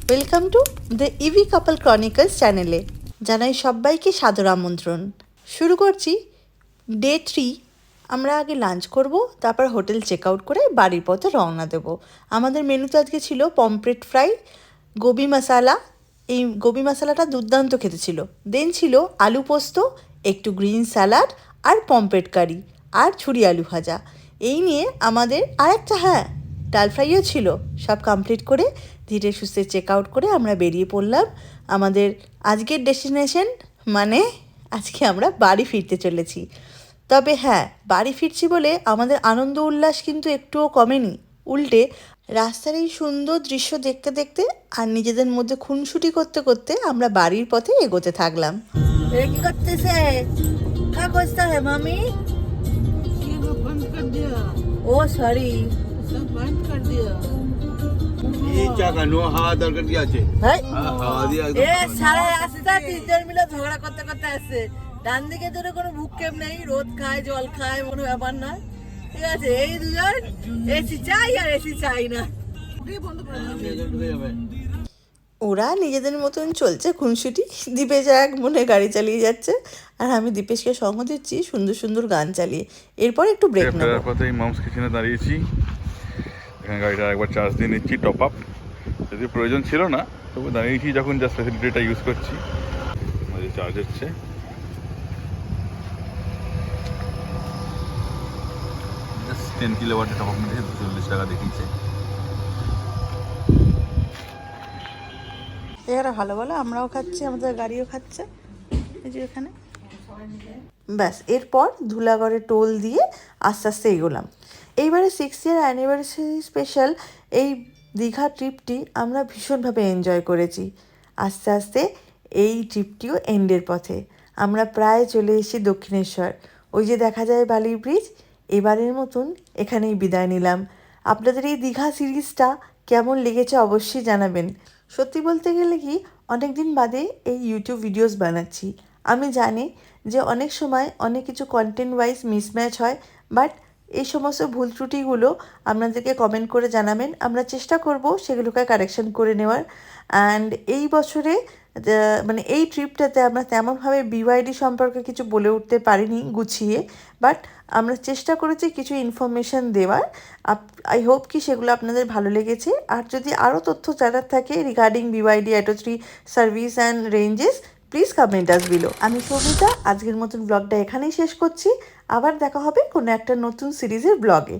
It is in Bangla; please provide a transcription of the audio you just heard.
Welcome to the EV couple Chronicles চ্যানেলে জানাই সবাইকে সাদর আমন্ত্রণ। শুরু করছি ডে 3। আমরা আগে লাঞ্চ করব, তারপর হোটেল চেক আউট করে বাড়ির পথে রওনা দেব। আমাদের মেনুতে আজকে ছিল পমফ্রেট ফ্রাই, গোবি মশালা। এই গোবি মশালাটা দুর্দান্ত খেতে ছিল। দেন ছিল আলু পোস্ত, একটু গ্রিন স্যালাড আর পমফ্রেট কারি আর ছুরি আলু ভাজা। এই নিয়ে আমাদের আরেকটা ডাল ফ্রাইও ছিল। সব কমপ্লিট করে ধীরে সুস্থে চেক আউট করে আমরা বেরিয়ে পড়লাম আমাদের আজকের ডেস্টিনেশন, মানে আজকে আমরা বাড়ি ফিরতে চলেছি। তবে বাড়ি ফিরছি বলে আমাদের আনন্দ উল্লাস কিন্তু একটুও কমেনি। উল্টে রাস্তার এই সুন্দর দৃশ্য দেখতে দেখতে আর নিজেদের মধ্যে খুনসুটি করতে করতে আমরা বাড়ির পথে এগোতে থাকলাম। কি করতেছে? কা করতে হয় মামি? बंद कर दिया। ও সরি, सब बंद कर दिया। এই চাকানো হাওয়া দরকার কি আছে? হাওয়া দিয়ে এ সারা রাস্তা তিনজন মিলে ঝগড়া করতে করতে আসছে। ডান দিকে ধরে কোনো ভূক্ষেপ নেই, রোদ খায় জল খায়, কোনো ব্যাপার না। ঠিক আছে, এই দুজন এসি চাই আর এসি চাই না। ওরা নিজেদের মতন চলছে খুনসুটি। দীপেশ এক মনে গাড়ি চালিয়ে যাচ্ছে আর আমি দীপেশকে সঙ্গ দিচ্ছি সুন্দর সুন্দর গান চালিয়ে। এরপর একটু ব্রেক নেব। ফেরার পথে মামস কিচেনে দাঁড়িয়েছি। এখানে গাড়িটা একবার চার্জ দিয়ে নিচ্ছি, টপ আপ। যদি প্রয়োজন ছিল না, তবু দাঁড়িয়েছি যখন জাস্ট ফ্যাসিলিটিটা ইউজ করছি। চার্জ হচ্ছে। জাস্ট 10 কিলোওয়াটের টপ আপ নিতে 240 টাকা দেখিয়েছে। এরা ভালো বলো, আমরাও খাচ্ছি, আমাদের গাড়িও খাচ্ছে এই যে এখানে। ব্যাস, এরপর ধুলাগড়ে টোল দিয়ে আস্তে আস্তে এগোলাম। এইবারে 6 ইয়ার অ্যানিভার্সারি স্পেশাল এই দীঘা ট্রিপটি আমরা ভীষণভাবে এনজয় করেছি। আস্তে আস্তে এই ট্রিপটিও এন্ডের পথে। আমরা প্রায় চলে এসেছি দক্ষিণেশ্বর। ওই যে দেখা যায় বালি ব্রিজ। এবারের মতন এখানেই বিদায় নিলাম। আপনাদের এই দীঘা সিরিজটা কেমন লেগেছে অবশ্যই জানাবেন। সত্যি বলতে গেলে কি, অনেক দিন বাদে এই ইউটিউব ভিডিওস বানাচ্ছি। আমি জানি যে অনেক সময় অনেক কিছু কন্টেন্ট ওয়াইজ মিসম্যাচ হয়, বাট এই সমস্ত ভুল ত্রুটিগুলো আপনাদেরকে কমেন্ট করে জানাবেন। আমরা চেষ্টা করব সেগুলোকে কারেকশন করে নেওয়ার। অ্যান্ড এই বছরে মানে এই ট্রিপটাতে আমরা তেমনভাবে বিওয়াইডি সম্পর্কে কিছু বলে উঠতে পারিনি গুছিয়ে, বাট আমরা চেষ্টা করেছি কিছু ইনফরমেশান দেওয়ার। আই হোপ কি সেগুলো আপনাদের ভালো লেগেছে। আর যদি আরও তথ্য জানার থাকে regarding BYD auto 3 service and ranges, please comment us below. আমি সবিতা, আজকের মতন ব্লগটা এখানেই শেষ করছি। আবার দেখা হবে কোনো একটা নতুন সিরিজের ব্লগে।